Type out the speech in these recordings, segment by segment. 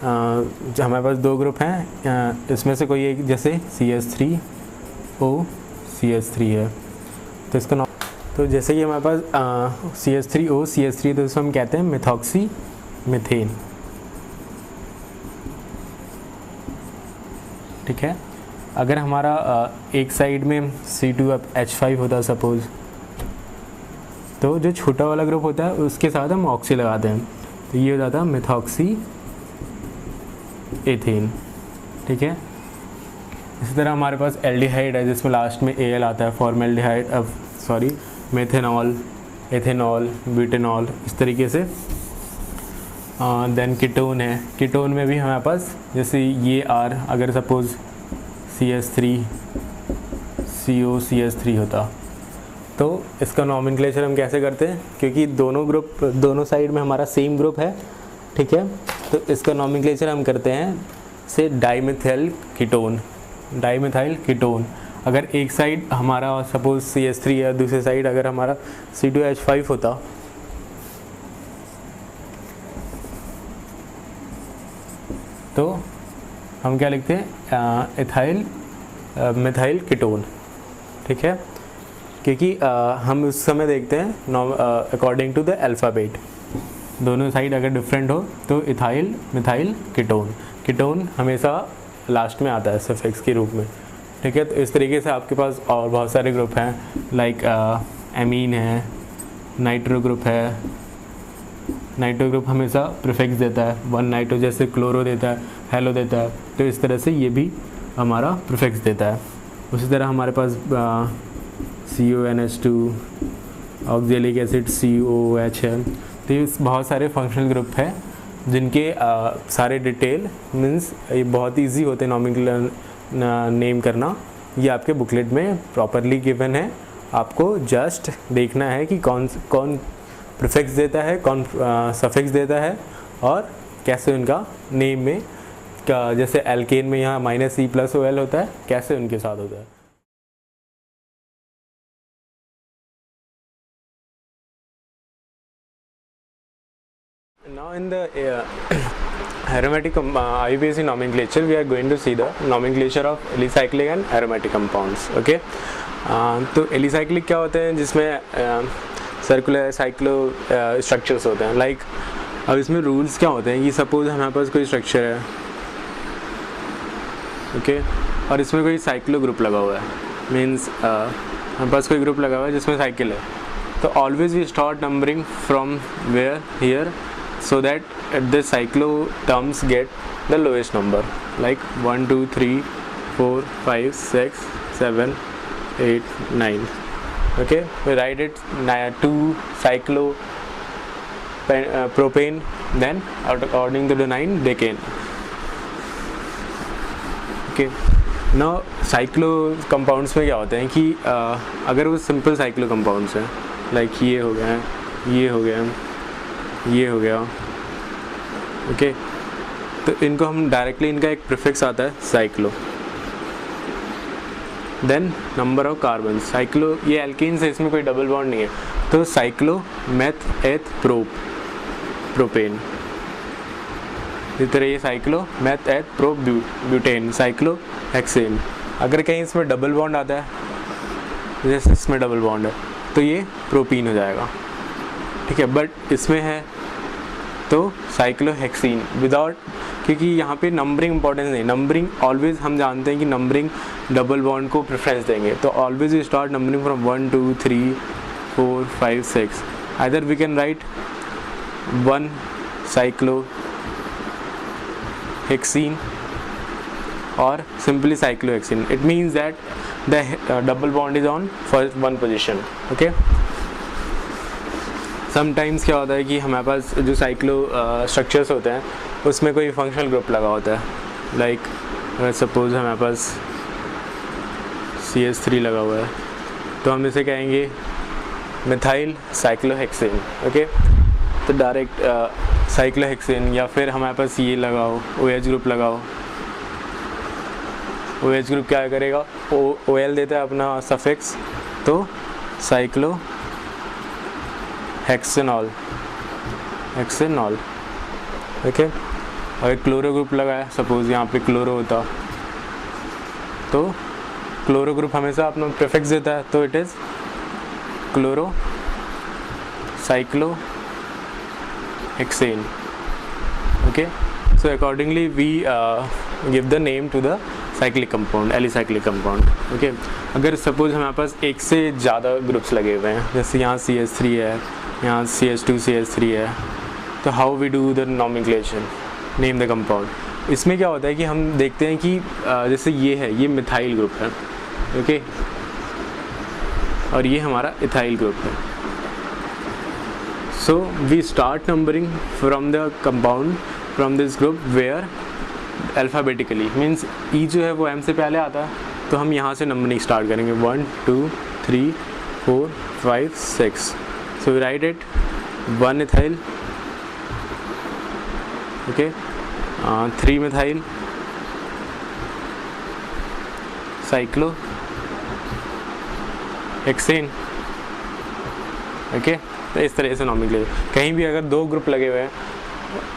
जो हमारे पास दो ग्रुप हैं, इसमें से कोई एक जैसे CH3O CH3 है, तो इसका नाम, तो जैसे कि हमारे पास CH3O CH3, तो इसको हम कहते हैं मिथॉक्सी मीथेन। ठीक है। अगर हमारा एक साइड में C2H5 होता है सपोज़, तो जो छोटा वाला ग्रुप होता है उसके साथ हम ऑक्सी लगाते हैं, तो ये हो जाता है मिथॉक्सी एथेन। ठीक है। इसी तरह हमारे पास एल्डिहाइड है जिसमें लास्ट में Al आता है, फॉर्मेल्डिहाइड, मेथेनॉल, एथेनॉल, ब्यूटेनॉल, इस तरीके से। देन कीटोन है, कीटोन में भी हमारे पास जैसे ये R अगर सपोज़ CH3CO CH3 होता, तो इसका नॉमेनक्लेचर हम कैसे करते हैं, क्योंकि दोनों साइड में हमारा सेम ग्रुप है। ठीक है। तो इसका नॉमेनक्लेचर हम करते हैं से डाइमिथाइल कीटोन, डाइमिथाइल कीटोन। अगर एक साइड हमारा सपोज CH3 है, दूसरी साइड अगर हमारा C2H5 होता, तो हम क्या लिखते हैं, मिथाइल कीटोन। ठीक है। क्योंकि हम उस समय देखते हैं अकॉर्डिंग टू द अल्फ़ाबेट, दोनों साइड अगर डिफरेंट हो तो इथाइल मिथाइल कीटोन, कीटोन हमेशा लास्ट में आता है सफिक्स के रूप में। ठीक है। तो इस तरीके से आपके पास और बहुत सारे ग्रुप हैं, लाइक एमीन है, नाइट्रो ग्रुप है। नाइट्रो ग्रुप हमेशा प्रीफिक्स देता है, वन नाइट्रो, जैसे क्लोरो देता है, हेलो देता है, तो इस तरह से ये भी हमारा प्रीफिक्स देता है। उसी तरह हमारे पास CONH2, ऑक्जेलिक एसिड COOH है। तो ये बहुत सारे फंक्शनल ग्रुप हैं जिनके सारे डिटेल मीन्स ये बहुत ईजी होते हैं नॉमेनक्लेचर नेम करना। ये आपके बुकलेट में प्रॉपरली गिवन है, आपको जस्ट देखना है कि कौन प्रीफिक्स देता है, कौन सफिक्स देता है, और कैसे उनका नेम में जैसे एल्केन में यहाँ -E+OL होता है, कैसे उनके साथ होता है। Now in the aromatic IUPAC nomenclature, we are going to see the nomenclature of alicyclic and aromatic compounds. Okay. तो एलिसाइक्लिक क्या होते हैं, जिसमें सर्कुलर साइक्लो स्ट्रक्चर्स होते हैं। लाइक अब इसमें रूल्स क्या होते हैं कि सपोज हमारे पास कोई स्ट्रक्चर है, ओके, और इसमें कोई साइक्लो ग्रुप लगा हुआ है, मीन्स हमारे पास कोई ग्रुप लगा हुआ है जिसमें साइकिल है, तो always we start numbering from where here, so that the cyclo terms get the lowest number, like 1 2 3 4 5 6 7 8 9. Okay, we write it 2 cyclo propane, then according to the 9 decane. Okay, now cyclo compounds में क्या होते हैं कि अगर वो simple cyclo compounds हैं, like ये हो गया, ये हो गया, ये हो गया, ओके, तो इनको हम डायरेक्टली, इनका एक प्रीफिक्स आता है cyclo, then number of carbon. Cyclo ये एल्केन से, इसमें कोई डबल बॉन्ड नहीं है, तो साइक्लो मेथ एथ प्रोपेन। इस तरह ये cyclo meth eth butane, cyclohexane. अगर कहीं इसमें डबल बॉन्ड आता है, जैसे इसमें डबल बॉन्ड है, तो ये प्रोपीन हो जाएगा। ठीक है। बट इसमें है तो साइक्लोहेक्सीन विदाउट, क्योंकि यहाँ पे नंबरिंग इंपॉर्टेंस नहीं, नंबरिंग ऑलवेज हम जानते हैं कि नंबरिंग डबल बॉन्ड को प्रेफरेंस देंगे, तो always we start numbering from 1 2 3 4 5 6। Either we can write 1 cyclohexene और simply cyclohexene. It means that the double bond is on first one position. Okay. Sometimes क्या होता है कि हमारे पास जो साइक्लो स्ट्रक्चर्स होते हैं उसमें कोई फंक्शनल ग्रुप लगा होता है, लाइक सपोज हमारे पास CH3 लगा हुआ है, तो हम इसे कहेंगे मिथाइल साइक्लोहेक्सेन। ओके, तो डायरेक्ट साइक्लोहेक्सेन, या फिर हमारे पास ये लगाओ OH ग्रुप लगाओ, OH ग्रुप क्या करेगा, OL देता है अपना सफिक्स, तो साइक्लो हेक्सेनॉल, ओके। अगर क्लोरो ग्रुप लगाया, सपोज यहाँ पे क्लोरो होता, तो क्लोरो ग्रुप हमेशा अपना प्रीफिक्स देता है, तो it is chloro cyclo hexane. Okay, so accordingly we give the name to the cyclic compound, alicyclic compound. Okay, अगर सपोज हमारे पास एक से ज़्यादा ग्रुप्स लगे हुए हैं, जैसे यहाँ CH3 है, यहाँ CH2 CH3 है, तो how we do the nomenclature, name the compound. इसमें क्या होता है कि हम देखते हैं कि जैसे ये है, ये मिथाइल ग्रुप है. ओके, और ये हमारा इथाइल ग्रुप है. So we start numbering from the compound from this group where alphabetically, means E जो है वो एम से पहले आता है, तो हम यहाँ से नंबरिंग स्टार्ट करेंगे 1 2 3 4 5 6. So we write it 1 ethyl, okay, 3 methyl, cyclo hexane. Okay, तो इस तरह से नॉमेनक्लेचर. कहीं भी अगर 2 ग्रुप लगे हुए हैं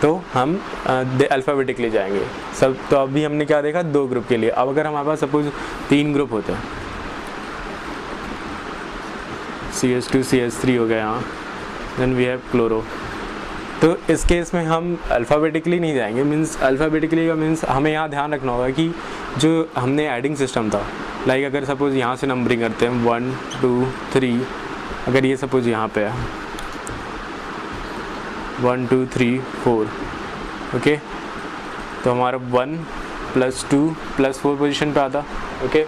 तो हम अल्फ़ाबेटिकली जाएंगे सब. तो अभी हमने क्या देखा, 2 ग्रुप के लिए. अब अगर हमारे पास सपोज 3 ग्रुप होते हैं, CH2 CH3 हो गया यहाँ, देन वी हैव क्लोरो, तो इस केस में हम अल्फ़ाबेटिकली नहीं जाएंगे. मीन्स अल्फ़ाबेटिकली का मीन्स हमें यहाँ ध्यान रखना होगा कि जो हमने एडिंग सिस्टम था, लाइक अगर सपोज यहाँ से नंबरिंग करते हैं 1 2 3, अगर ये सपोज यहाँ पे है 1 2 3 4, ओके, तो हमारा 1 + 2 + 4 पोजीशन पे आता. ओके,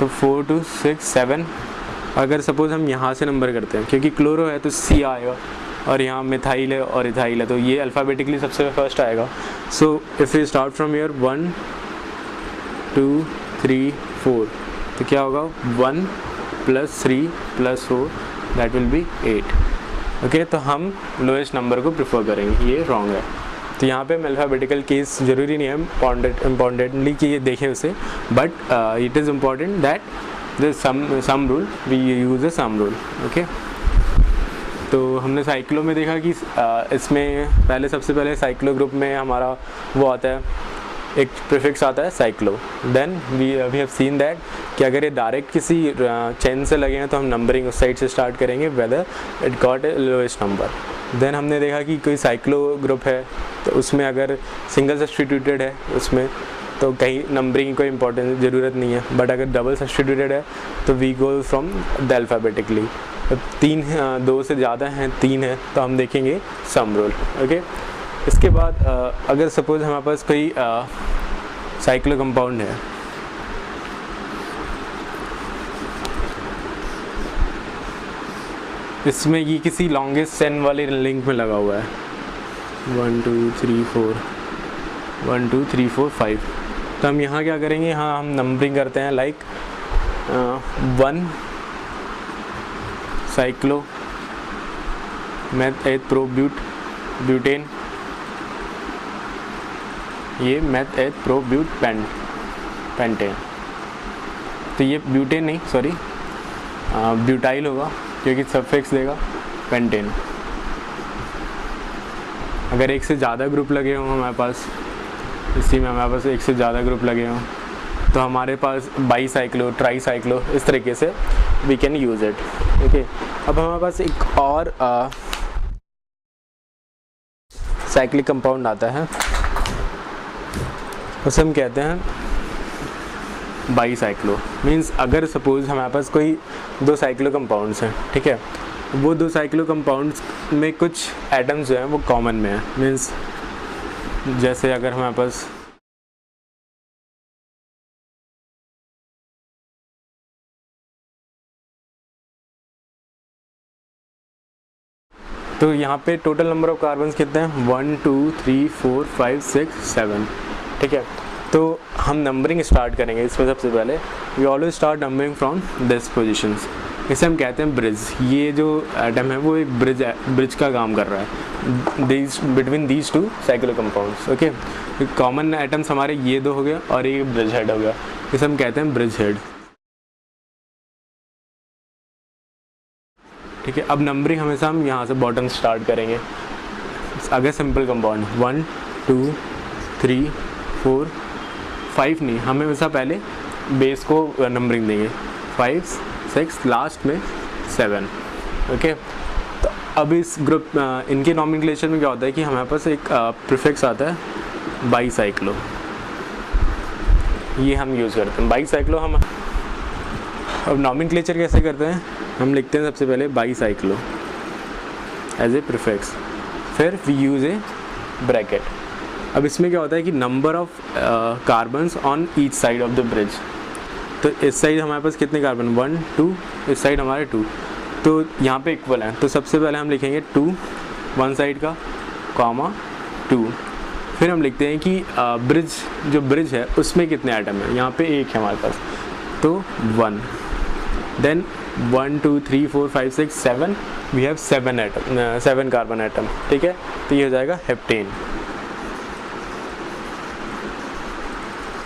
तो 4 2 6 7. अगर सपोज हम यहाँ से नंबर करते हैं, क्योंकि क्लोरो है तो C आएगा, और यहाँ मिथाइल है और इथाइल है, तो ये अल्फ़ाबेटिकली सबसे फर्स्ट आएगा. So if you start from here 1 2 3 4, तो क्या होगा 1 + 3 + 4, दैट विल बी 8. ओके, तो हम लोएस्ट नंबर को प्रेफर करेंगे, ये रॉन्ग है. तो यहाँ पे अल्फ़ाबेटिकल केस ज़रूरी नहीं है इम्पॉर्टेंटली कि ये देखें उसे, but it is important that the sum rule, we use the sum rule. Okay, तो हमने साइक्लो में देखा कि इसमें पहले सबसे पहले साइक्लो ग्रुप में हमारा वो आता है, एक प्रीफिक्स आता है cyclo. Then we have seen that कि अगर ये डायरेक्ट किसी चेन से लगे हैं तो हम नंबरिंग उस साइड से स्टार्ट करेंगे whether it got a lowest number. Then हमने देखा कि कोई साइक्लो ग्रुप है तो उसमें अगर सिंगल सब्स्टिट्यूटेड है उसमें तो कहीं नंबरिंग की कोई इंपॉर्टेंस ज़रूरत नहीं है, बट अगर डबल सब्स्टिट्यूटेड है तो we go from the alphabetically. 3 2 से ज़्यादा हैं, 3 है, तो हम देखेंगे सम रूल. ओके, इसके बाद अगर सपोज हमारे पास कोई साइक्लो कंपाउंड है, इसमें ये किसी लॉन्गेस्ट चेन वाले लिंक में लगा हुआ है 1 2 3 4 1 2 3 4 5, तो हम यहाँ क्या करेंगे, यहाँ हम नंबरिंग करते हैं like 1 cyclo math 8 pro butane, ये मैथ 8 प्रो पेंटेन. तो ये ब्यूटेन नहीं, सॉरी ब्यूटाइल होगा क्योंकि सफिक्स देगा पेंटेन. अगर एक से ज़्यादा ग्रुप लगे हों हमारे पास, इसी में हमारे पास एक से ज़्यादा ग्रुप लगे हों, तो हमारे पास बाईसाइक्लो, ट्राईसाइक्लो, इस तरीके से we can use it. Okay, अब हमारे पास एक और साइक्लिक कंपाउंड आता है, उसे हम कहते हैं बाईसाइक्लो. मीन्स अगर सपोज हमारे पास कोई 2 साइक्लो कंपाउंड्स हैं, ठीक है, वो 2 साइक्लो कंपाउंड्स में कुछ एटम्स जो हैं वो कॉमन में हैं. मीन्स जैसे अगर हमारे पास तो यहाँ पे टोटल नंबर ऑफ कार्बन्स कितने हैं 1 2 3 4 5 6 7, ठीक है. तो हम नंबरिंग स्टार्ट करेंगे इसमें. सबसे पहले we always start numbering from this positions. इसे हम कहते हैं ब्रिज. ये जो एटम है वो एक ब्रिज का काम कर रहा है between these 2 cyclo compounds. Okay, common atoms हमारे ये 2 हो गए और ये ब्रिज हेड हो गया, इसे हम कहते हैं ब्रिज हेड. ठीक है, अब नंबरिंग हमेशा हम यहाँ से बॉटम स्टार्ट करेंगे. अगर सिंपल कंपाउंड 1 2 3 4 5 नहीं, हमें वैसा पहले बेस को नंबरिंग देंगे 5 6 लास्ट में 7। ओके, तो अब इस ग्रुप इनके नॉमेनक्लेचर में क्या होता है कि हमारे पास एक प्रीफिक्स आता है बाईसाइक्लो, ये हम यूज़ करते हैं बाईसाइक्लो। हम अब नॉमेनक्लेचर कैसे करते हैं, हम लिखते हैं सबसे पहले बाईसाइक्लो एज ए प्रीफिक्स, फिर वी यूज़ ए ब्रैकेट। अब इसमें क्या होता है कि number of carbons on each side of the bridge, तो इस साइड हमारे पास कितने कार्बन 1 2, इस साइड हमारे 2, तो यहाँ पे इक्वल है, तो सबसे पहले हम लिखेंगे 2 वन साइड का कॉमा 2, फिर हम लिखते हैं कि ब्रिज जो ब्रिज है उसमें कितने आइटम है, यहाँ पे एक है हमारे पास तो 1, then 1 2 3 4 5 6 7 we have 7 carbon atom. ठीक है, तो ये हो जाएगा हेप्टेन।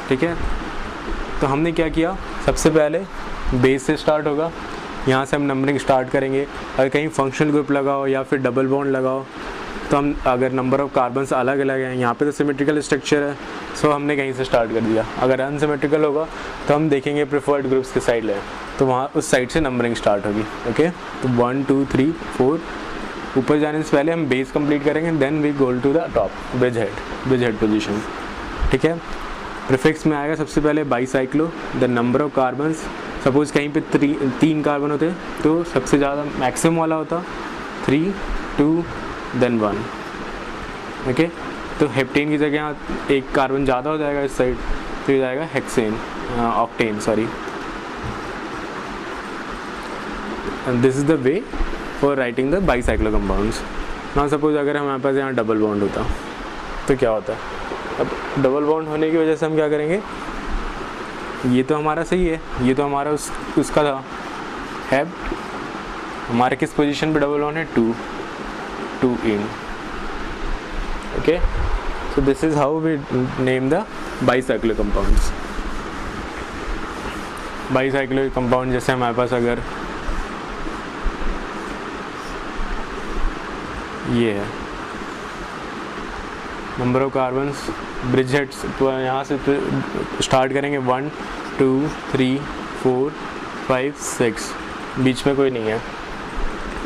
ठीक है, तो हमने क्या किया, सबसे पहले बेस से स्टार्ट होगा, यहाँ से हम नंबरिंग स्टार्ट करेंगे। अगर कहीं फंक्शनल ग्रुप लगाओ या फिर डबल बॉन्ड लगाओ तो हम अगर नंबर ऑफ कार्बन्स अलग अलग हैं, यहाँ पे तो सिमेट्रिकल स्ट्रक्चर है सो हमने कहीं से स्टार्ट कर दिया। अगर अनसिमेट्रिकल होगा तो हम देखेंगे प्रेफर्ड ग्रुप्स के साइड ले, तो वहाँ उस साइड से नंबरिंग स्टार्ट होगी। ओके, तो 1 2 3 4 ऊपर जाने से पहले हम बेस कंप्लीट करेंगे, then we goal to the top bridge head position. ठीक है, प्रीफिक्स में आएगा सबसे पहले bicyclo, the number of carbons, suppose कहीं पे 3 कार्बन होते तो सबसे ज़्यादा मैक्सिमम वाला होता 3 2 देन 1। ओके, तो हेप्टेन की जगह एक कार्बन ज़्यादा हो जाएगा इस साइड, तो ये जाएगा hexane octane sorry. And this is the way for writing the bicyclo compounds. ना सपोज अगर हमारे पास यहाँ डबल बॉन्ड होता तो क्या होता है, अब डबल बॉन्ड होने की वजह से हम क्या करेंगे, ये तो हमारा सही है, ये तो हमारा उसका था हैब, हमारे किस पोजीशन पे डबल बॉन्ड है 2 in। Okay, so this is how we name the bicyclo compounds. Bicyclo compound जैसे हमारे पास अगर ये है number of carbons bridge heads, तो यहाँ से स्टार्ट करेंगे 1 2 3 4 5 6, बीच में कोई नहीं है।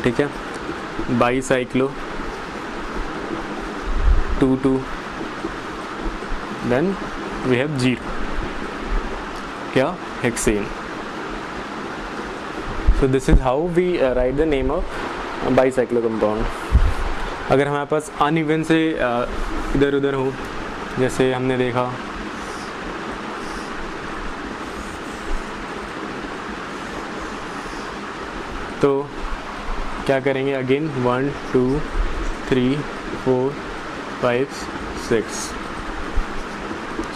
ठीक है, बाईसाइक्लो 2 2, देन वी हैव 0 क्या hexane. So this is how we write the name of bicyclo compound. अगर हमारे पास अनइवन से इधर उधर हो, जैसे हमने देखा तो क्या करेंगे, अगेन 1 2 3 4 5 6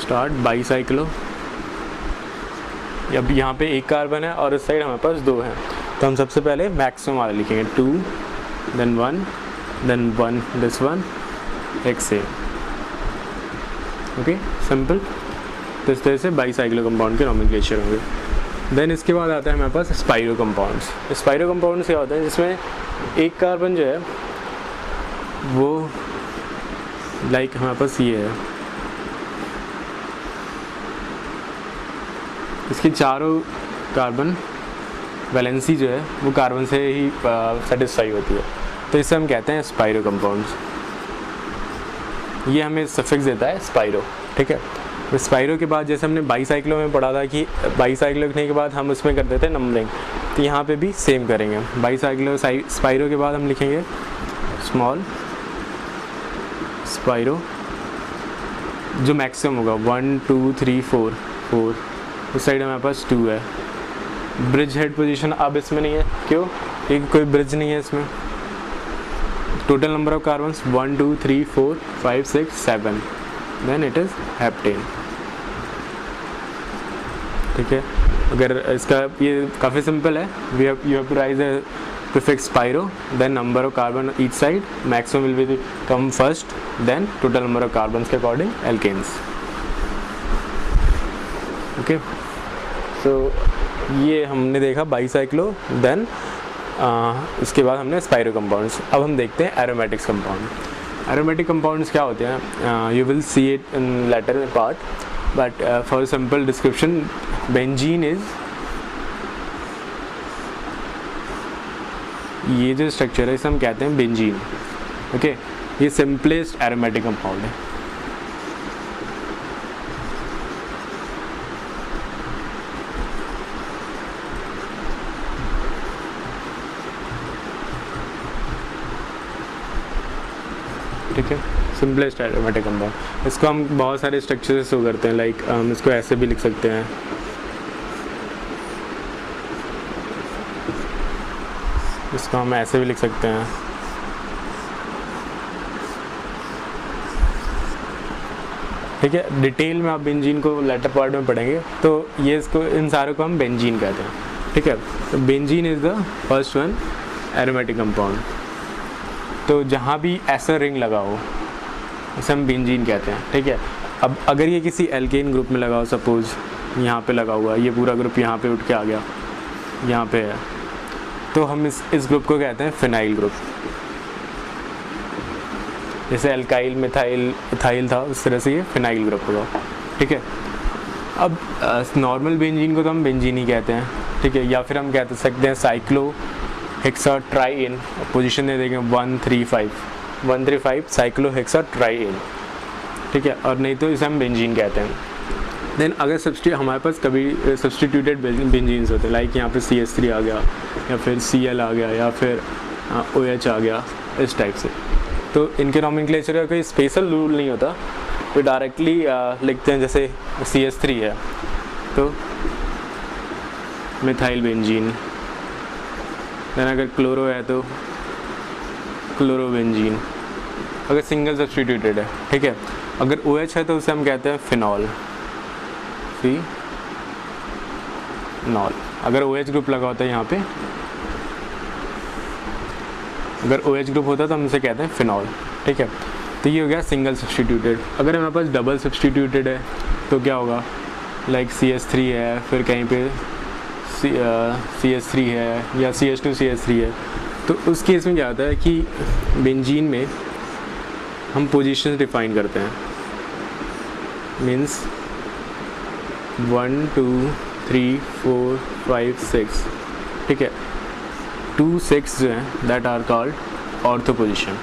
स्टार्ट बाईसाइक्लो। अब यहाँ पे एक कार्बन है और इस साइड हमारे पास 2 हैं, तो हम सबसे पहले मैक्सिमम वाला लिखेंगे 2 then 1 then 1 this one hexane. Okay, simple. तो इस तरह से बाईसाइक्लो कंपाउंड के नॉमेनक्लेचर होंगे। देन इसके बाद आता है हमारे पास स्पाइरो कंपाउंड्स। स्पाइरो कंपाउंड्स क्या होते हैं, जिसमें एक कार्बन जो है वो लाइक हमारे पास ये है, इसकी चारों कार्बन वैलेंसी जो है वो कार्बन से ही सेटिस्फाई होती है, तो इसे हम कहते हैं स्पाइरो कंपाउंड्स। ये हमें सफिक्स देता है स्पाइरो। ठीक है, तो स्पाइरो के बाद जैसे हमने बाईसाइक्लो में पढ़ा था कि बाईसाइक्लो लिखने के बाद हम उसमें कर देते हैं नंबरिंग, तो यहाँ पे भी सेम करेंगे। बाईसाइक्लो स्पाइरो के बाद हम लिखेंगे स्मॉल स्पाइरो, जो मैक्सिमम होगा 1 2 3 4 4, उस साइड हमारे पास 2 है। ब्रिज हेड पोजीशन अब इसमें नहीं है, क्यों, क्योंकि कोई ब्रिज नहीं है इसमें। Total number of carbons 1 2 3 4 5 6 7, then it is heptane. ठीक है, अगर इसका ये काफ़ी सिंपल है, you have to rise the prefix spiro, then number of carbon each side, maximum will be come first, then total number of carbons के according alkanes. Okay, so ये हमने देखा बाईसाइक्लो, देन इसके बाद हमने स्पाइरो कंपाउंड्स। अब हम देखते हैं एरोमेटिक्स कंपाउंड। एरोमेटिक कंपाउंड्स क्या होते हैं, you will see it in later part, but for simple description, benzene is, ये जो स्ट्रक्चर है इसे हम कहते हैं बेंजीन। ओके, ये सिंपलेस्ट एरोमेटिक कंपाउंड है। ठीक है, सिंपलेस्ट एरोमेटिक कंपाउंड। इसको हम बहुत सारे स्ट्रक्चर से शो करते हैं, लाइक हम इसको ऐसे भी लिख सकते हैं, इसको हम ऐसे भी लिख सकते हैं, ठीक है। डिटेल में आप बेंजीन को लेटर पार्ट में पढ़ेंगे, तो ये इसको, इन सारों को हम बेंजीन कहते हैं, ठीक है। तो benzene is the first one aromatic compound. तो जहाँ भी ऐसा रिंग लगा हो उसे हम बेंजीन कहते हैं, ठीक है। अब अगर ये किसी एल्केन ग्रुप में लगा हो, सपोज यहाँ पे लगा हुआ है, ये पूरा ग्रुप यहाँ पे उठ के आ गया, यहाँ पे है, तो हम इस ग्रुप को कहते हैं फिनाइल ग्रुप। जैसे एल्काइल, मिथाइल, इथाइल था, उस तरह से ये फिनाइल ग्रुप होगा, ठीक है। अब नॉर्मल बेंजीन को तो हम बेंजीन ही कहते हैं, ठीक है, या फिर हम कह सकते हैं साइक्लो हेक्सा ट्राइएन, पोजीशन दे देंगे 135 साइक्लो हेक्सा ट्राइएन, ठीक है, और नहीं तो इसे हम बेंजीन कहते हैं। देन अगर हमारे पास कभी सब्सटीट्यूटेड बेंजीन्स होते हैं, लाइक यहाँ पे CH3 आ गया, या फिर Cl आ गया, या फिर OH आ गया, इस टाइप से, तो इनके नॉमेनक्लेचर का कोई स्पेशल रूल नहीं होता, तो डायरेक्टली लिखते हैं। जैसे CH3 है तो मिथाइल बेंजीन, देन अगर क्लोरो है तो क्लोरो बेंजीन, अगर सिंगल सब्सटीट्यूटेड है, ठीक है। अगर OH है तो उसे हम कहते हैं फिनॉल, फिनॉल। अगर OH ग्रुप लगा होता है यहाँ पे, अगर OH ग्रुप होता तो हम उसे कहते हैं फिनॉल, ठीक है। तो ये हो गया सिंगल सब्सटीट्यूटेड। अगर हमारे पास डबल सब्सटीट्यूटेड है तो क्या होगा, लाइक CH3 है, फिर कहीं पे CH3 है, या CH2 CH3 है, तो उस केस में क्या होता है कि बेंजीन में हम पोजीशन डिफाइन करते हैं, मीन्स 1 2 3 4 5 6, ठीक है। 2 6 जो हैं that are called ortho position,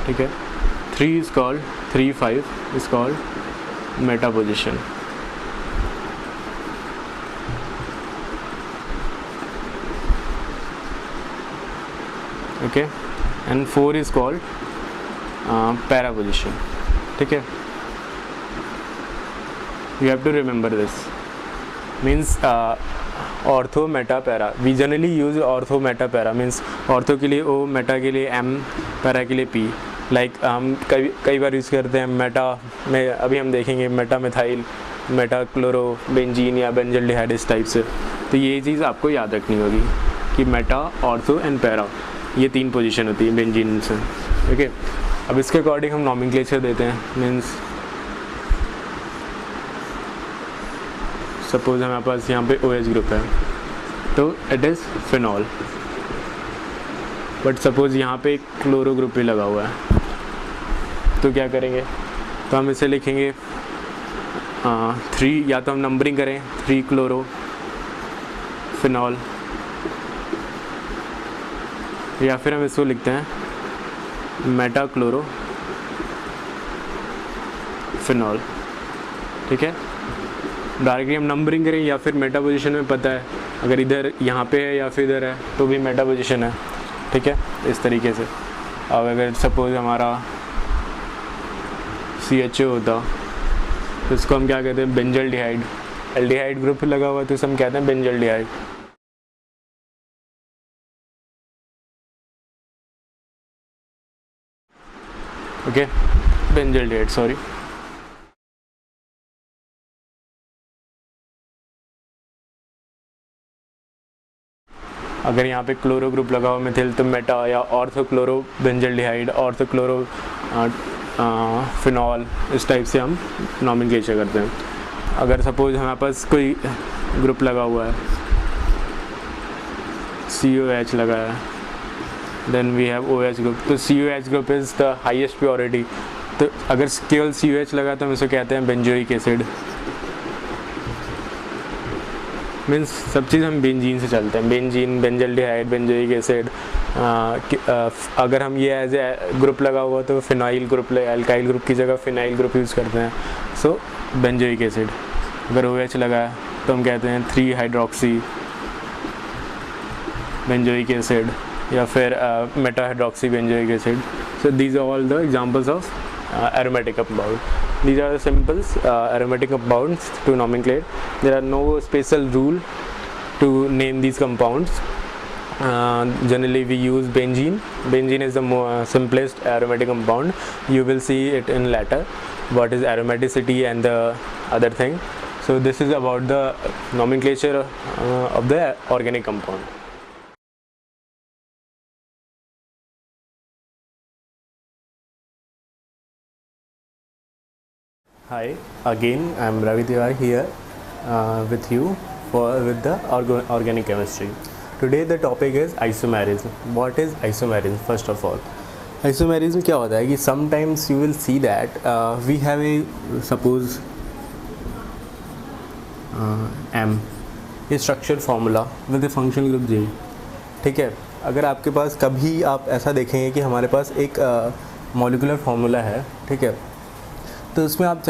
ठीक है। 3 is called 3 5 is called meta position, okay, and 4 is called para position, ठीक है। You have to remember this, means ortho meta para. We generally use ortho meta para, means ortho के लिए O, Meta के लिए M, para के लिए P। Like हम कई बार यूज़ करते हैं मेटा में, अभी हम देखेंगे Meta methyl, Meta chloro benzene या बेंजल्डिहाइड, इस टाइप से। तो ये चीज़ आपको याद रखनी होगी कि मेटा, ऑर्थो एंड पैरा, ये 3 पोजीशन होती है बेंजीन से, ओके। अब इसके अकॉर्डिंग हम नॉमेनक्लेचर देते हैं, मीन्स सपोज हमारे पास यहाँ पे OH ग्रुप है तो it is phenol, but suppose यहाँ पे एक क्लोरो ग्रुप भी लगा हुआ है, तो क्या करेंगे, तो हम इसे लिखेंगे 3, या तो हम नंबरिंग करें 3 क्लोरो फिनॉल, या फिर हम इसको लिखते हैं मेटा क्लोरो फिनॉल, ठीक है। डायरेक्टली हम नंबरिंग करें या फिर मेटा पोजीशन में पता है, अगर इधर यहाँ पे है या फिर इधर है तो भी मेटा पोजीशन है, ठीक है, इस तरीके से। अब अगर सपोज हमारा CHO होता तो इसको हम क्या कहते हैं, बेंजल्डिहाइड, एल्डिहाइड ग्रुप लगा हुआ तो इसे हम कहते हैं बेंजल्डिहाइड, ओके, बेंजल्डिहाइड, सॉरी। अगर यहाँ पे क्लोरो ग्रुप लगा हुआ मिथिल तो मेटा या ortho chloro benzaldehyde, ortho chloro phenol, इस टाइप से हम नॉमेनक्लेचर करते हैं। अगर सपोज हमारे पास कोई ग्रुप लगा हुआ है COH लगा है, then we have OH group. तो COH group is the highest purity. तो अगर केवल COH लगा तो हम इसे कहते हैं बेंजोइक एसिड। मीन्स सब चीज़ हम बेंजीन से चलते हैं, बेंजीन, बेंजल्डिहाइड, बेंजोइक एसिड। अगर हम ये एज ए ग्रुप लगा हुआ तो फिनाइल ग्रुप, एल्काइल ग्रुप की जगह फिनाइल ग्रुप यूज़ करते हैं। सो बेंजोइक एसिड। अगर OH लगा है तो हम कहते हैं 3 हाइड्रोक्सी बेंजोइक एसिड, या फिर meta hydroxy benzoic acid. So these are all the examples of aromatic compound. These are the simple aromatic compounds to nomenclate. There are no special rule to name these compounds. Generally we use benzene. Benzene is the simplest aromatic compound. You will see it in later what is aromaticity and the other thing. So this is about the nomenclature of the organic compound. Hi, again I am Ravi Tiwari here with you with the organic chemistry. Today the topic is isomerism. What is isomerism? First of all, isomerism क्या होता है कि sometimes you will see that we have a suppose M a structure formula with a functional group J. ठीक है, अगर आपके पास कभी आप ऐसा देखेंगे कि हमारे पास एक मॉलिक्यूलर फार्मूला है, ठीक है, तो उसमें आप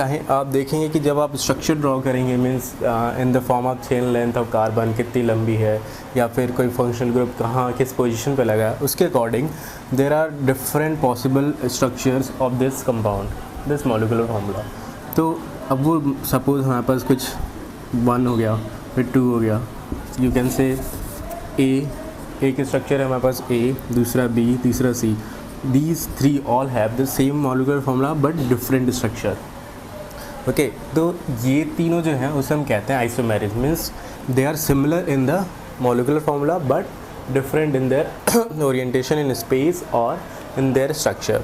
देखेंगे कि जब आप स्ट्रक्चर ड्रॉ करेंगे, means in the form of chain length of carbon कितनी लंबी है, या फिर कोई फंक्शनल ग्रुप कहाँ किस पोजीशन पे लगा है, उसके according there are different possible structures of this compound, this molecular formula. तो अब वो सपोज हमारे पास कुछ 1 हो गया, फिर 2 हो गया, यू कैन से एक स्ट्रक्चर है हमारे पास A, दूसरा B, तीसरा C। These 3 all have the same molecular formula but different structure. Okay, तो ये तीनों जो हैं उसे हम कहते हैं isomerism. Means they are similar in the molecular formula but different in their orientation in space or in their structure.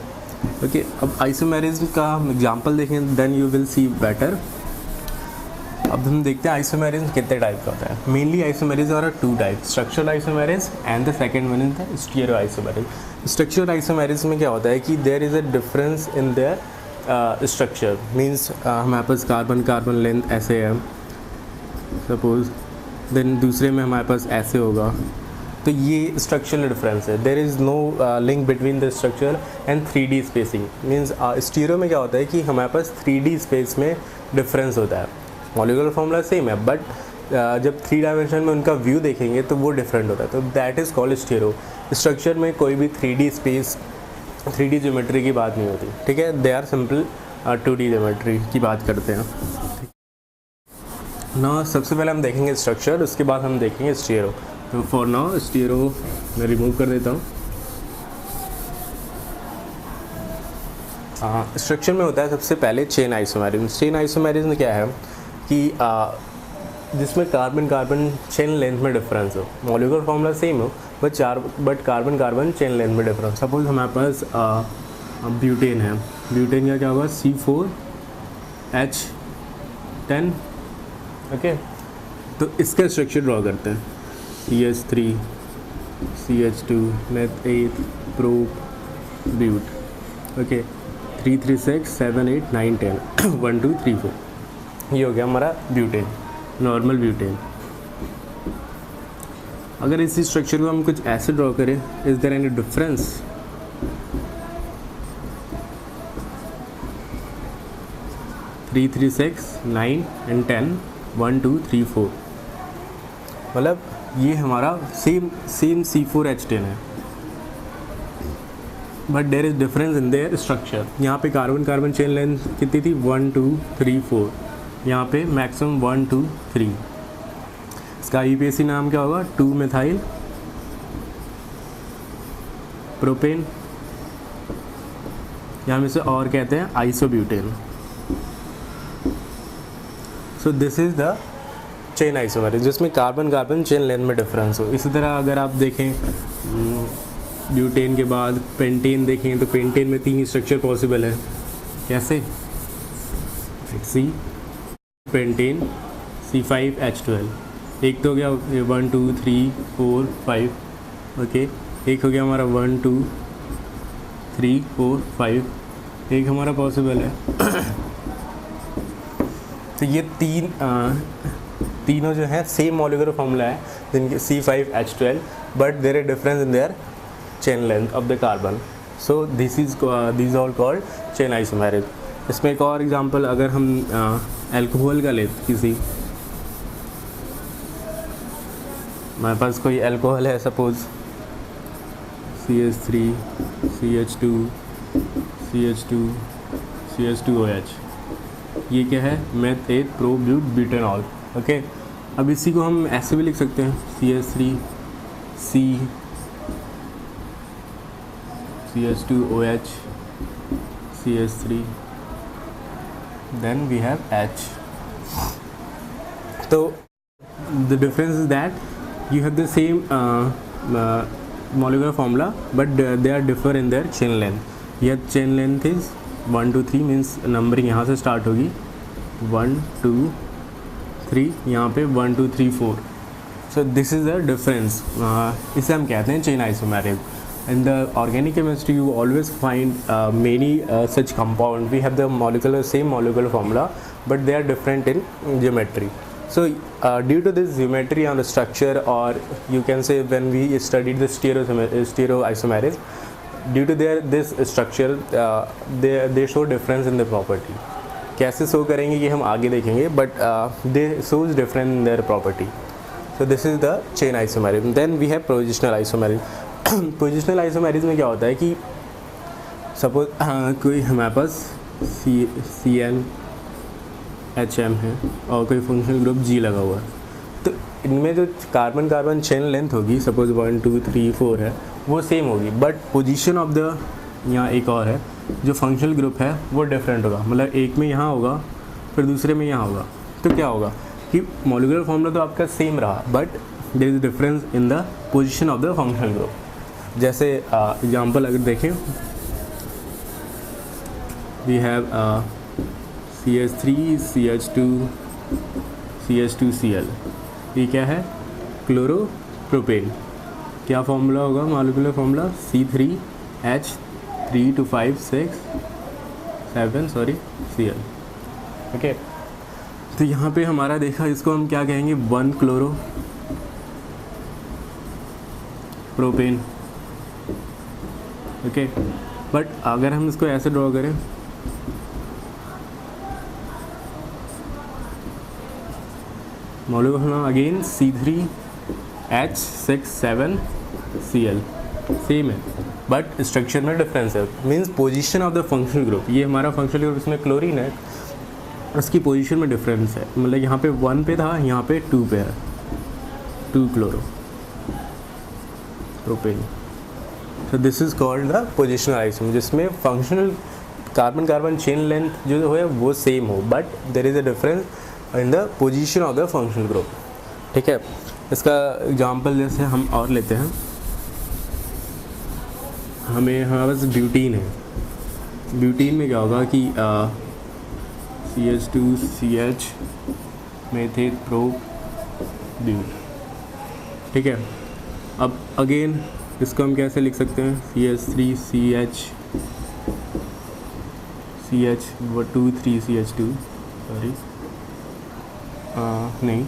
Okay, अब isomerism का हम एग्जाम्पल देखें then you will see better. अब हम देखते हैं आइसोमेरिज्म कितने टाइप का होता है। Mainly isomerism are 2 type, structural isomerism and the second one is the stereo isomerism. Structural isomerism में क्या होता है कि there is a difference in their structure. Means हमारे पास कार्बन लेंथ ऐसे है सपोज, देन दूसरे में हमारे पास ऐसे होगा, तो ये स्ट्रक्चरल डिफरेंस है। There is no link between the structure and 3D spacing. Means stereo में क्या होता है कि हमारे पास 3D स्पेस में डिफरेंस होता है, मॉलिक्यूलर फार्मूला सेम है बट जब 3 डायमेंशन में उनका व्यू देखेंगे तो वो डिफरेंट होता है, तो that is called stereo. Structure में कोई भी 3D स्पेस 3D ज्योमेट्री की बात नहीं होती, ठीक है, they are simple 2D geometry की बात करते हैं ना। सबसे पहले हम देखेंगे स्ट्रक्चर, उसके बाद हम देखेंगे स्टीरियो। तो फॉर नाउ स्टीरियो मैं रिमूव कर देता हूँ। स्ट्रक्चर में होता है सबसे पहले चेन आइसोमेरिज्म। चेन आइसोमेरिज्म क्या है कि जिसमें कार्बन चेन लेंथ में डिफरेंस हो, मॉलिक्यूलर फार्मूला सेम हो बट कार्बन चेन लेंथ में डिफरेंस। सपोज हमारे पास ब्यूटेन है, ब्यूटेन का क्या होगा C4H10। ओके, तो इसका स्ट्रक्चर ड्रॉ करते हैं, CH3 CH2 meth 8 prop ब्यूट। Okay, 3 3 6 7 8 9 10 1 2 3 4, ये हो गया हमारा ब्यूटेन, नॉर्मल ब्यूटेन। अगर इसी स्ट्रक्चर को हम कुछ ऐसे ड्रॉ करें, is there any difference? Three 3 6 9 and 10 1 2 3 4, मतलब ये हमारा सेम C4H10 है but there is difference in their structure. यहाँ पे कार्बन चेन लेंथ कितनी थी 1 2 3 4, यहाँ पे मैक्सिमम 1 2 3। इसका IUPAC नाम क्या होगा 2 मिथाइल प्रोपेन, यहाँ में से और कहते हैं isobutane. So this is the chain isomerism जिसमें कार्बन चेन लेंथ में डिफरेंस हो। इसी तरह अगर आप देखें ब्यूटेन के बाद पेंटेन देखें तो पेंटेन में 3 स्ट्रक्चर पॉसिबल है। कैसे? सी पेंटेन C5H12, एक तो हो गया 1 2 3 4 5 ओके, एक हो गया हमारा 1 2 3 4 5, एक हमारा पॉसिबल है। तो ये तीनों जो है सेम मॉलिक्यूलर फॉर्मूला है, जिनके C5H12, but there is difference in their chain length of the carbon. So this all called chain isomerism. इसमें एक और एग्जांपल, अगर हम अल्कोहल का ले, किसी हमारे पास कोई अल्कोहल है, suppose CH3 CH2 CH2 CH2OH, ये क्या है, meth 8 pro but butanol. Okay, अब इसी को हम ऐसे भी लिख सकते हैं, CH3 C CH2OH CH3, then we have H. So the difference is that you have the same molecular formula, but they are differ in their chain length. Here chain length is 1 2 3, means numbering यहाँ से start होगी 1 2 3, यहाँ पे 1 2 3 4. So this is the difference. इसे हम कहते हैं chain isomerism. In the organic chemistry, you always find many such compound. We have the same molecular formula, but they are different in geometry. So due to this geometry and the structure, or you can say when we studied the stereoisomerism, due to this structure, they show difference in the property. कैसे show करेंगे ये हम आगे देखेंगे, but they shows difference in their property. So this is the chain isomerism. Then we have positional isomerism. Positional isomerism में क्या होता है कि सपोज कोई हमारे पास CnHm है और कोई फंक्शनल ग्रुप G लगा हुआ है, तो इनमें जो कार्बन कार्बन चेन लेंथ होगी, सपोज 1 2 3 4 है, वो सेम होगी, बट पोजीशन ऑफ द, यहाँ एक और है, जो फंक्शनल ग्रुप है वो डिफरेंट होगा। मतलब एक में यहाँ होगा, फिर दूसरे में यहाँ होगा, तो क्या होगा कि मॉलिक्यूलर फॉर्मूला तो आपका सेम रहा, but there is difference in the position of the functional group. जैसे एग्जांपल अगर देखें, we have CH3 CH2 CH2Cl, ये क्या है, क्लोरोप्रोपेन। क्या फॉर्मूला होगा, मॉलिक्यूलर फॉर्मूला C3H32567 ओके। तो यहाँ पे हमारा देखा, इसको हम क्या कहेंगे, 1 क्लोरोप्रोपेन। ओके, बट अगर हम इसको ऐसे ड्रॉ करें, मॉलिक्यूलर अगेन C3H67Cl, सेम है, बट स्ट्रक्चर में डिफरेंस है, means position of the functional group. ये हमारा फंक्शनल ग्रुप, इसमें क्लोरीन है, उसकी पोजीशन में डिफरेंस है। मतलब यहाँ पे 1 पे था, यहाँ पे 2 पे है, 2 chloropropane. So this is called the positional isomerism, जिसमें functional carbon carbon chain length जो है वो सेम हो, but there is a difference in the position of the functional group. ठीक है, इसका एग्जांपल जैसे हम और लेते हैं, हमारे पास ब्यूटीन है। ब्यूटीन में क्या होगा कि CH2CH मेथेट प्रो ब्यूट। ठीक है, अब अगेन इसको हम कैसे लिख सकते हैं, CH3CH2 सॉरी नहीं,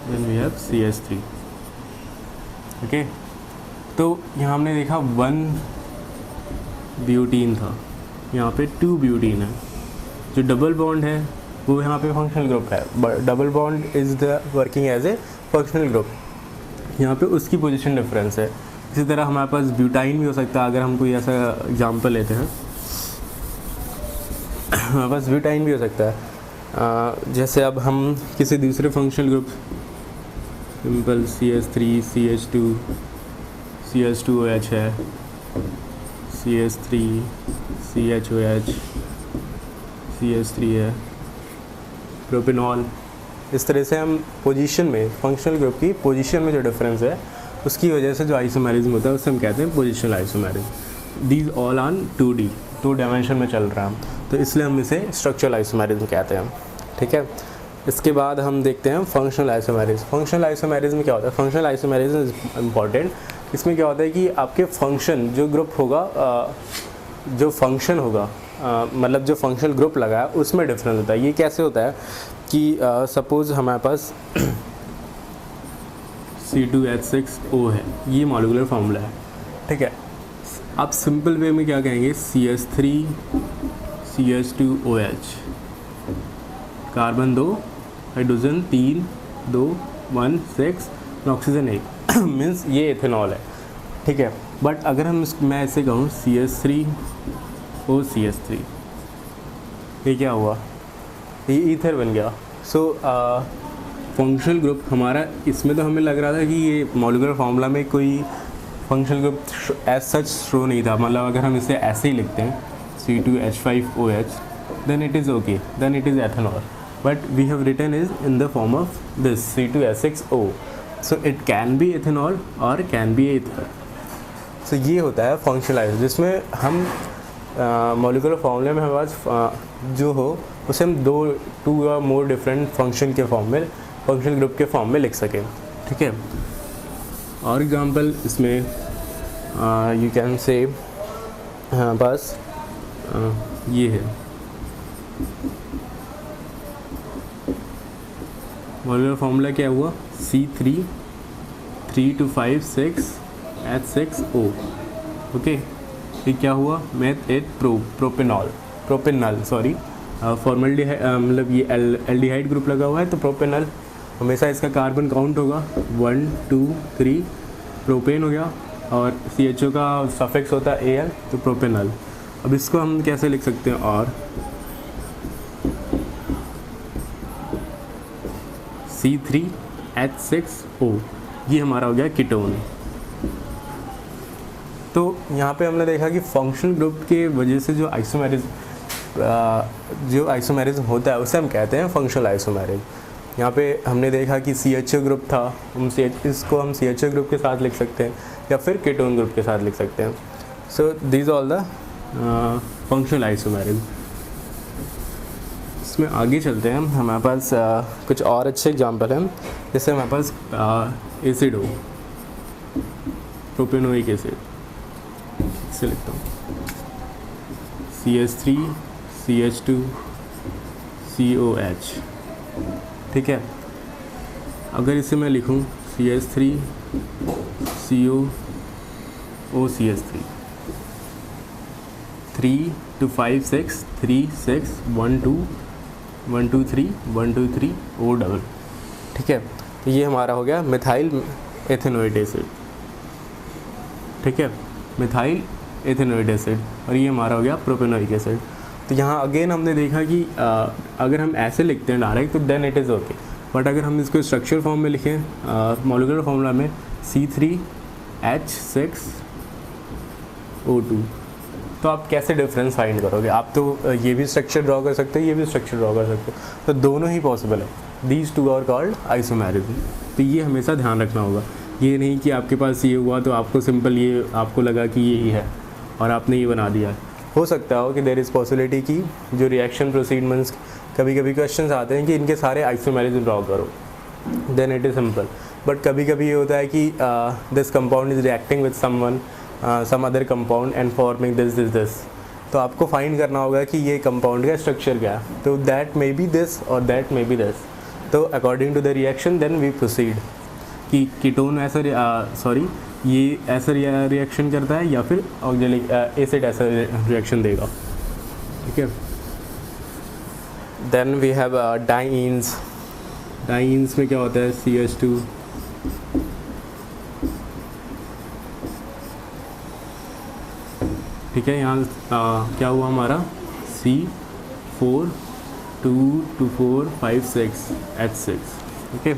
then we have CH3। Okay, तो यहाँ हमने देखा 1 ब्यूटीन था, यहाँ पे 2 ब्यूटीन है। जो डबल बॉन्ड है वो यहाँ पे फंक्शनल ग्रुप है, double bond is the working as a functional group, यहाँ पे उसकी पोजीशन डिफरेंस है। इसी तरह हमारे पास ब्यूटाइन भी हो सकता है, अगर हम कोई ऐसा एग्जांपल लेते हैं, हमारे पास ब्यूटाइन भी हो सकता है। जैसे अब हम किसी दूसरे functional group, simple CH3 CH2 CH2OH है, CH3 CHOH CH3 है, प्रोपेनॉल। इस तरह से हम पोजीशन में, फंक्शनल ग्रुप की पोजीशन में जो डिफरेंस है उसकी वजह से जो आइसोमेरिज्म होता है उससे हम कहते हैं positional isomerism. These all on 2D, 2 dimension में चल रहा है, तो इसलिए हम इसे स्ट्रक्चरल आइसोमेरिज्म कहते हैं। ठीक है, इसके बाद हम देखते हैं फंक्शनल आइसोमेरिज्म। फंक्शनल आइसोमेरिज्म क्या होता है? Functional isomerism is important. इसमें क्या होता है कि आपके फंक्शन जो ग्रुप होगा, जो फंक्शन होगा, मतलब जो फंक्शनल ग्रुप लगा है उसमें डिफरेंस होता है। ये कैसे होता है कि सपोज़ हमारे पास C2H6O है, ये मॉलिक्यूलर फार्मूला है, ठीक है। आप सिंपल वे में क्या कहेंगे? CH3CH2OH, carbon 2, hydrogen 3, 2, 1, 6, oxygen 1 means ये इथेनॉल है, ठीक है। बट अगर मैं ऐसे कहूँ CH3OCH3, ये क्या हुआ? ये ईथर बन गया। सो फंक्शनल ग्रुप हमारा, इसमें तो हमें लग रहा था कि ये मॉलिक्यूलर फार्मूला में कोई functional group as such show नहीं था। मतलब अगर हम इसे ऐसे ही लिखते हैं C2H5OH, then it is okay, then it is ethanol. But we have written is in the form of this C2H6O. So it can be ethanol or can be ether. So ये होता है फंक्शनल आइसोमेरिज्म, जिसमें हम molecular फार्मूले में हमारे पास जो हो उसे हम टू या मोर डिफरेंट फंक्शन के फॉर्म में, फंक्शनल ग्रुप के फॉर्म में लिख सकें, ठीक है। और एग्जांपल इसमें यू कैन से बस ये है मॉलिक्यूलर फार्मूला क्या हुआ? C3 3 2 5 6H6O, okay. ये क्या हुआ? मेथ 8 प्रोपेनॉल सॉरी, फॉर्मल्डिहाइड, मतलब ये एल्डिहाइड ग्रुप लगा हुआ है तो प्रोपेनॉल, हमेशा इसका कार्बन काउंट होगा 1 2 3, प्रोपेन हो गया, और CHO का सफिक्स होता है AL, तो प्रोपेनॉल। अब इसको हम कैसे लिख सकते हैं? और C3H6O, ये हमारा हो गया कीटोन। तो यहाँ पे हमने देखा कि फंक्शनल ग्रुप के वजह से जो आइसोमेरिज्म होता है उसे हम कहते हैं फंक्शनल आइसोमेरिज्म। यहाँ पे हमने देखा कि CHO ग्रुप था, इसको हम CHO ग्रुप के साथ लिख सकते हैं या फिर कीटोन ग्रुप के साथ लिख सकते हैं। So these all the functional isomerism. इसमें आगे चलते हैं, हमारे पास कुछ और अच्छे एग्जांपल हैं। जैसे हमारे पास एसिड हो, प्रोपेनोइक एसिड, इससे लिखता हूँ CH3CH2COH, ठीक है। अगर इसे मैं लिखूँ CH3COOCH3, 3 2 5 6 3 6 1 2 1 2 3 1 2 3 O डबल, ठीक है। तो ये हमारा हो गया मिथाइल एथेनोइक एसिड, ठीक है, मिथाइल एथेनोइक एसिड। और ये हमारा हो गया प्रोपेनोइक एसिड। तो यहाँ अगेन हमने देखा कि अगर हम ऐसे लिखते हैं डायरेक्ट तो then it is okay, but अगर हम इसको स्ट्रक्चर फॉर्म में लिखें मॉलिक्यूलर फार्मूला में C3H6O2, तो आप कैसे डिफरेंस फाइंड करोगे? आप तो ये भी स्ट्रक्चर ड्रॉ कर सकते हो, ये भी स्ट्रक्चर ड्रॉ कर सकते हो, तो दोनों ही पॉसिबल है। These two are called isomerism. तो ये हमेशा ध्यान रखना होगा, ये नहीं कि आपके पास ये हुआ तो आपको सिंपल ये आपको लगा कि ये ही है और आपने ये बना दिया। हो सकता हो कि देयर इज़ पॉसिबिलिटी कि जो रिएक्शन प्रोसीडमेंट्स, कभी कभी क्वेश्चंस आते हैं कि इनके सारे आइसोमेरिज्म ड्रॉ करो, then it is simple. But कभी कभी ये होता है कि this compound is reacting with some other compound and forming this, तो आपको फाइंड करना होगा कि ये कंपाउंड का स्ट्रक्चर क्या है। तो दैट मे बी दिस और दैट मे बी दिस, तो according to the reaction then we proceed कि कीटोन ऐसा ये ऐसा रिएक्शन करता है या फिर ऑक्जेलिक एसिड ऐसा रिएक्शन देगा, ठीक है। Then we have dienes. Dienes में क्या होता है? CH2, ठीक है। यहाँ क्या हुआ हमारा? C4 2 2 4 5 6 H6, okay.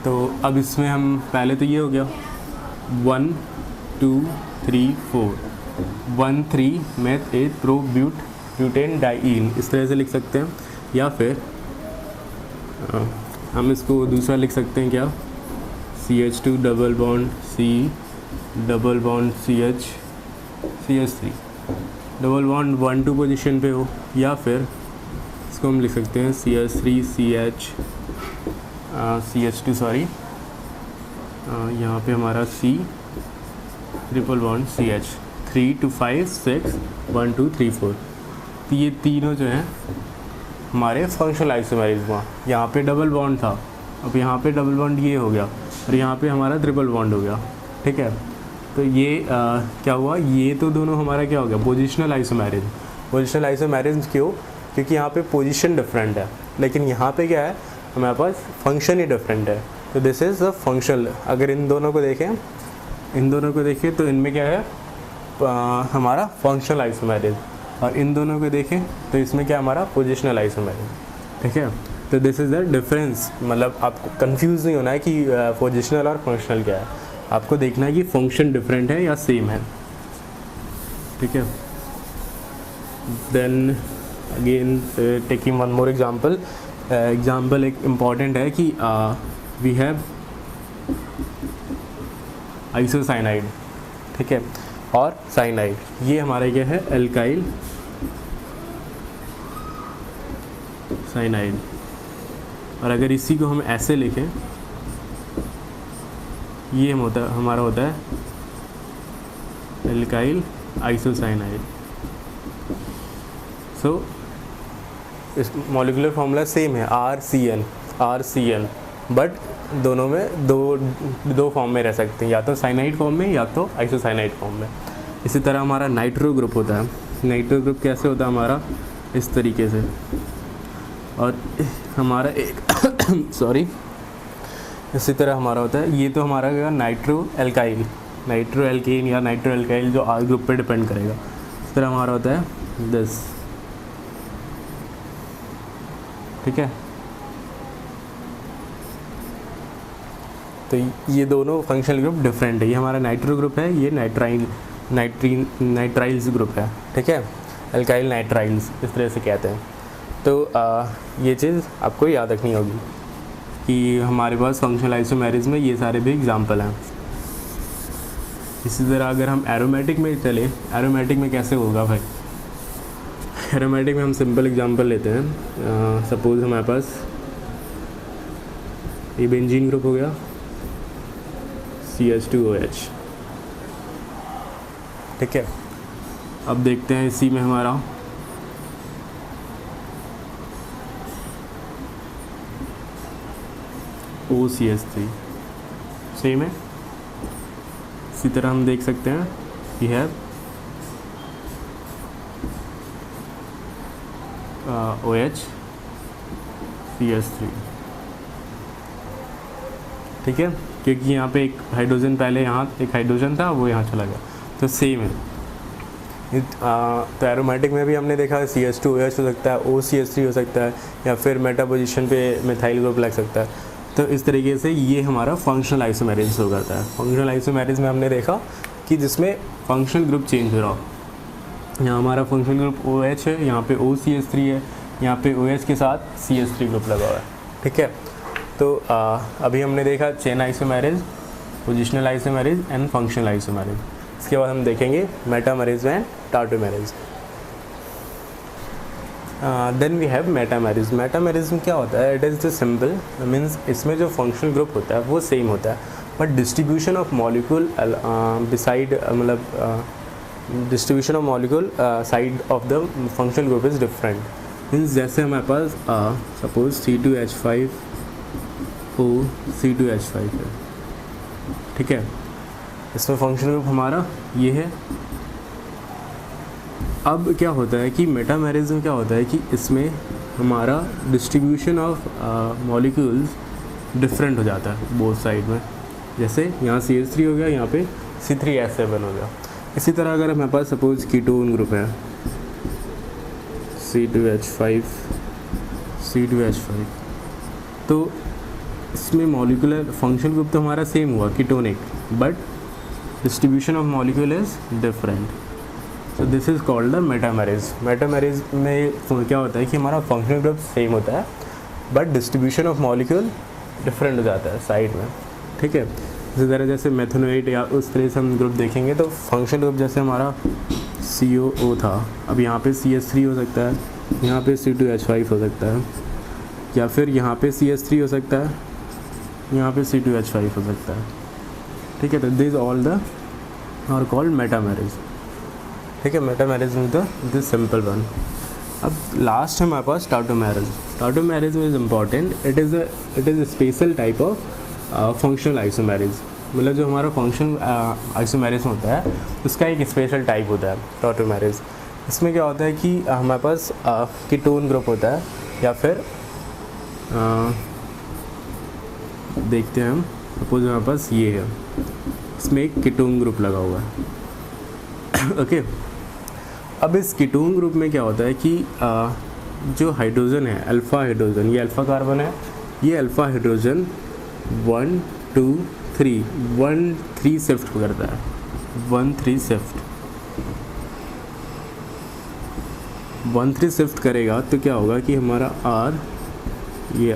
तो अब इसमें हम पहले तो ये हो गया 1 2 3 4 1 3 मेथ 8 प्रो ब्यूटेन डाइईन, इस तरह से लिख सकते हैं। या फिर हम इसको दूसरा लिख सकते हैं क्या? CH2 double bond C double bond CH3 double bond 1 2 position पे हो, या फिर इसको हम लिख सकते हैं CH3CH2 सॉरी, यहाँ पे हमारा C triple bond CH 3 to 5 6 1 2 3 4। तो ये तीनों जो हैं हमारे फंक्शनल आइसोमेरिज्म हुआ। यहाँ पे डबल बॉन्ड था, अब यहाँ पे डबल बॉन्ड ये हो गया और यहाँ पे हमारा ट्रिपल बॉन्ड हो गया, ठीक है। तो ये क्या हुआ, ये तो दोनों हमारा क्या हो गया, पोजिशनल आइसोमेरिज्म। पोजिशनल आइसोमेरिज्म क्यों, क्योंकि यहाँ पे पोजीशन डिफरेंट है, लेकिन यहाँ पे क्या है, हमारे पास फंक्शन ही डिफरेंट है। तो दिस इज़ द फंक्शनल। अगर इन दोनों को देखें तो इनमें क्या है, हमारा फंक्शनल आइसोमेरिज्म, और इन दोनों को देखें तो इसमें क्या हमारा पोजिशनल आइसोमेरिज्म, ठीक है। तो दिस इज़ द डिफरेंस। मतलब आपको कंफ्यूज नहीं होना है कि पोजिशनल और फंक्शनल क्या है, आपको देखना है कि फंक्शन डिफरेंट है या सेम है, ठीक है। Then again taking one more example एक इम्पॉर्टेंट है कि वी हैव आइसोसाइनाइड, ठीक है, और साइनाइड। ये हमारा क्या है, एल्काइल साइनाइड। और अगर इसी को हम ऐसे लिखें, ये हमारा होता है एल्काइल आइसोसाइनाइड। सो इस मॉलिक्यूलर फॉर्मूला सेम है, RCN, बट दोनों में दो फॉर्म में रह सकते हैं, या तो साइनाइड फॉर्म में या तो आइसोसाइनाइड फॉर्म में। इसी तरह हमारा नाइट्रो ग्रुप होता है। नाइट्रो ग्रुप कैसे होता है हमारा, इस तरीके से। और हमारा एक सॉरी इसी तरह हमारा होता है, ये तो हमारा क्या, नाइट्रो एल्काइन या नाइट्रो एल्काइल जो R ग्रुप पे डिपेंड करेगा। इस तरह हमारा होता है दिस, ठीक है। तो ये दोनों फंक्शनल ग्रुप डिफरेंट है। ये हमारा नाइट्रो ग्रुप है, ये नाइट्राइल्स ग्रुप है, ठीक है, एल्काइल नाइट्राइल्स इस तरह से कहते हैं। तो ये चीज़ आपको याद रखनी होगी कि हमारे पास फंक्शनल आइसोमेरिज्म में ये सारे भी एग्जांपल हैं। इसी तरह अगर हम एरोमेटिक में चले, एरोमेटिक में कैसे होगा भाई, एरोमेटिक में हम सिंपल एग्जांपल लेते हैं। सपोज हमारे पास ये बेंजीन ग्रुप हो गया, CH2OH, ठीक है। अब देखते हैं इसी में हमारा OCH3 सेम है। इसी तरह हम देख सकते हैं कि है OHCH3, ठीक है, क्योंकि यहाँ पे एक हाइड्रोजन, पहले यहाँ एक हाइड्रोजन था, वो यहाँ चला गया, तो सेम है। तो एरोमेटिक में भी हमने देखा CH2OH हो सकता है, OCH3 हो सकता है, या फिर मेटा पोजीशन पे मिथाइल ग्रुप लग सकता है। तो इस तरीके से ये हमारा फंक्शनल आइसोमेरिज्म हो करता है। फंक्शनल आइसोमेरिज्म में हमने देखा कि जिसमें फंक्शनल ग्रुप चेंज हो रहा हो। यहाँ हमारा फंक्शनल ग्रुप OH है, यहाँ पे OCH3 है, यहाँ पे OH के साथ CH3 ग्रुप लगा हुआ है, ठीक है। तो अभी हमने देखा chain isomerism, positional isomerism and functional isomerism. इसके बाद हम देखेंगे metamerism and tautomerism. Then we have metamerism. Metamerism क्या होता है, it is the simple means इसमें जो फंक्शनल ग्रुप होता है वो सेम होता है, but distribution of molecule beside, मतलब distribution of molecule side of the functional group is different. Means जैसे हमारे पास सपोज C2H5O, है, ठीक है। इसमें फंक्शनल ग्रुप हमारा ये है। अब क्या होता है कि मेटामेरिज्म क्या होता है कि इसमें हमारा डिस्ट्रीब्यूशन ऑफ मॉलिक्यूल्स डिफरेंट हो जाता है बोथ साइड में। जैसे यहाँ CH3 हो गया, यहाँ पे C3H7 हो गया। इसी तरह अगर हमारे पास सपोज कीटोन ग्रुप है C2H5, तो इसमें मॉलिक्यूलर फंक्शनल ग्रुप तो हमारा सेम हुआ ketonic, but distribution of molecule is different. So this is called the metamerism. Metamerism में क्या होता है कि हमारा फंक्शनल ग्रुप सेम होता है, but distribution of molecule different हो जाता है साइड में, ठीक है। इसी तरह जैसे मेथनोएट या उस तरह से हम ग्रुप देखेंगे तो फंक्शनल ग्रुप जैसे हमारा COO था, अब यहाँ पे CH3 हो सकता है, यहाँ पे C2H5 हो सकता है, या फिर यहाँ पे CH3 हो सकता है, यहाँ पे C2H5 हो सकता है। ठीक है, तो this all the are called metamerism. ठीक है, metamerism is this simple one. अब लास्ट है हमारे पास tautomerism. Tautomerism is important, it is special type of functional isomerism. मतलब जो हमारा फंक्शनल आइसोमेरिज होता है उसका एक स्पेशल टाइप होता है टाउटोमेरिज। इसमें क्या होता है कि हमारे पास कीटोन ग्रुप होता है, या फिर देखते हैं हम, सपोज हमारे पास ये है, इसमें एक कीटोन ग्रुप लगा हुआ है। ओके, अब इस कीटोन ग्रुप में क्या होता है कि जो हाइड्रोजन है, अल्फ़ा हाइड्रोजन, ये अल्फ़ा कार्बन है, ये अल्फ़ा हाइड्रोजन 1 2 3 1 3 शिफ्ट करता है, 1 3 शिफ्ट 1 3 शिफ्ट करेगा तो क्या होगा कि हमारा R, ये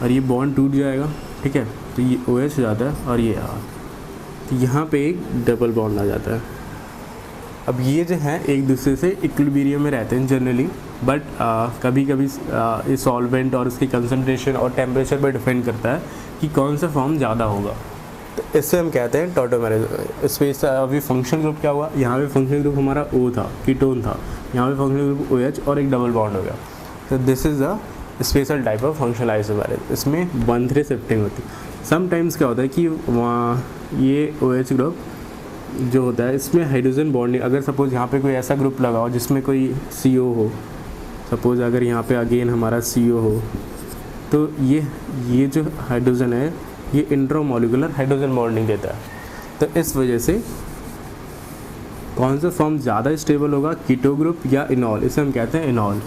और ये बॉन्ड टूट जाएगा। ठीक है, तो ये OH जाता है और ये R, तो यहाँ पे एक डबल बॉन्ड आ जाता है। अब ये जो है एक दूसरे से इक्विलिब्रियम में रहते हैं जनरली, बट कभी कभी इस सॉल्वेंट और उसकी कंसंट्रेशन और टेम्परेचर पर डिपेंड करता है कि कौन सा फॉर्म ज़्यादा होगा। तो इससे हम कहते हैं टाउटोमेरिज। स्पेस अभी फंक्शनल ग्रुप क्या हुआ, यहाँ पे फंक्शनल ग्रुप हमारा O था, कीटोन था, यहाँ पे फंक्शनल ग्रुप OH और एक डबल बॉन्ड हो गया। तो this is a special type of functional isomerism. इसमें 1 3 शिफ्टिंग होती है। समटाइम्स क्या होता है कि वहाँ ये OH ग्रुप जो होता है इसमें हाइड्रोजन बॉन्डिंग, अगर सपोज़ यहाँ पे कोई ऐसा ग्रुप लगा हो जिसमें कोई CO हो, सपोज़ अगर यहाँ पे अगेन हमारा CO हो, तो ये जो हाइड्रोजन है ये इंट्रामोलिकुलर हाइड्रोजन बॉन्डिंग देता है। तो इस वजह से कौन सा फॉर्म ज़्यादा स्टेबल होगा, कीटो ग्रुप या इनॉल, इसे हम कहते हैं इनॉल।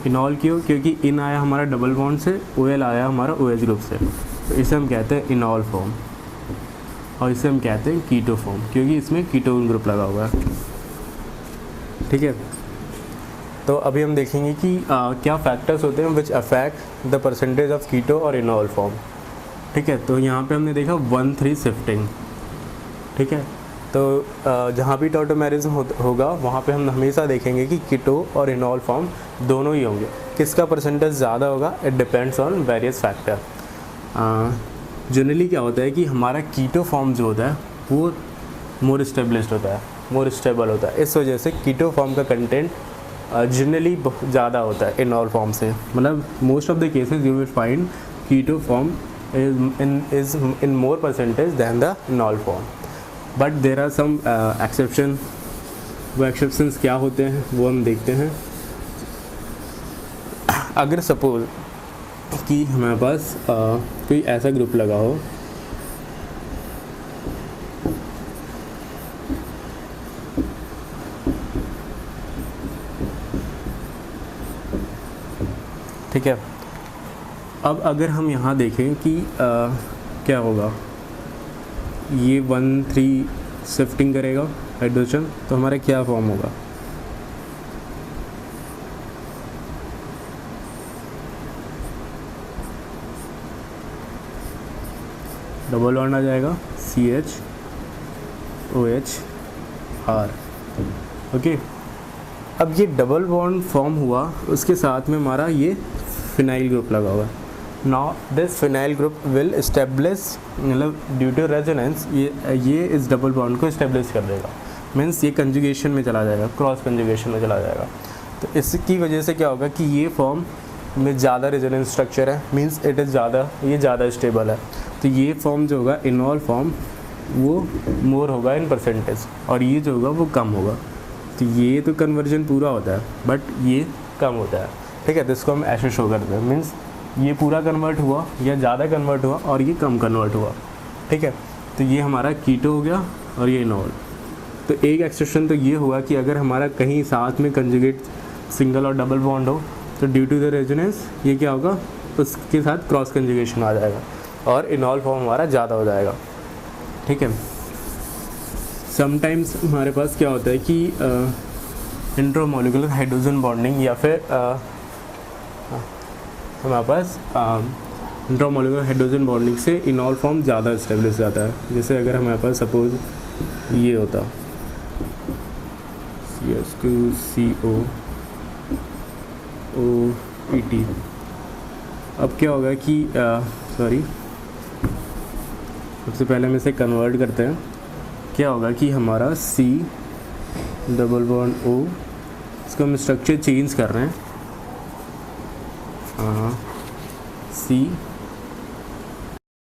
इनॉल क्यों, क्योंकि इन आया हमारा डबल बॉन्ड से, OL आया हमारा OH ग्रुप से, तो इसे हम कहते हैं इनॉल फॉर्म। और इसे हम कहते हैं कीटो फॉर्म, क्योंकि इसमें कीटोन ग्रुप लगा हुआ है। ठीक है, तो अभी हम देखेंगे कि क्या फैक्टर्स होते हैं which affect the percentage of keto और इनॉल फॉर्म। ठीक है, तो यहाँ पे हमने देखा 1 3 शिफ्टिंग। ठीक है, तो जहाँ भी टाउटोमेरिज्म होगा वहाँ पे हम हमेशा देखेंगे कि कीटो और इनॉल फॉर्म दोनों ही होंगे। किसका परसेंटेज ज़्यादा होगा, it depends on various factor. Generally क्या होता है कि हमारा कीटो फॉर्म जो होता है वो मोर स्टेबलिश्ड होता है, मोर स्टेबल होता है। इस वजह से कीटो फॉर्म का कंटेंट जनरली ज़्यादा होता है इनॉल फॉर्म से। मतलब most of the cases you will find keto form is in more percentage than the enol form, but there are some exception. वो एक्सेप्शंस क्या होते हैं वो हम देखते हैं। अगर सपोज कि हमारे पास कोई ऐसा ग्रुप लगा हो, ठीक है, अब अगर हम यहाँ देखें कि क्या होगा, ये 1 3 शिफ्टिंग करेगा हाइड्रोजन, तो हमारा क्या फॉर्म होगा, डबल बॉन्ड आ जाएगा CH OH R। ओके, अब ये डबल बॉन्ड फॉर्म हुआ, उसके साथ में हमारा ये फिनाइल ग्रुप लगा हुआ है। Now this phenyl group will establish, मतलब ड्यू टू रेजोनेंस ये इस डबल बॉन्ड को इस्टेब्लिश कर देगा। मीन्स ये कंजुगेशन में चला जाएगा, क्रॉस कंजुगेशन में चला जाएगा। तो इसकी वजह से क्या होगा कि ये फॉर्म में ज़्यादा रेजोनेंस स्ट्रक्चर है, मीन्स इट इज़ ये ज़्यादा स्टेबल है। तो ये फॉर्म जो होगा इनॉल फॉर्म वो मोर होगा इन परसेंटेज, और ये जो होगा वो कम होगा। तो ये तो कन्वर्जन पूरा होता है बट ये कम होता है। ठीक है, तो इसको हम ऐसे शो करते हैं, मीन्स ये पूरा कन्वर्ट हुआ या ज़्यादा कन्वर्ट हुआ और ये कम कन्वर्ट हुआ। ठीक है, तो ये हमारा कीटो हो गया और ये इनॉल। तो एक एक्सेप्शन तो ये हुआ कि अगर हमारा कहीं साथ में कंजुगेट सिंगल और डबल बॉन्ड हो तो ड्यू टू द रेजोनेंस ये क्या होगा, उसके साथ क्रॉस कंजुगेशन आ जाएगा और इनॉल फॉर्म हमारा ज़्यादा हो जाएगा। ठीक है, समटाइम्स हमारे पास क्या होता है कि इंट्रामोलिकुलर हाइड्रोजन बॉन्डिंग या फिर हमारे पास इंट्रामोलिकुलर हाइड्रोजन बॉन्डिंग से इनॉल फॉर्म ज़्यादा इस्टेब्लिश जाता है। जैसे अगर हमारे पास सपोज ये होता CH2COOET। अब क्या होगा कि सॉरी, सबसे पहले हम इसे कन्वर्ट करते हैं। क्या होगा कि हमारा C डबल बॉन्ड O, इसको हम स्ट्रक्चर चेंज कर रहे हैं। C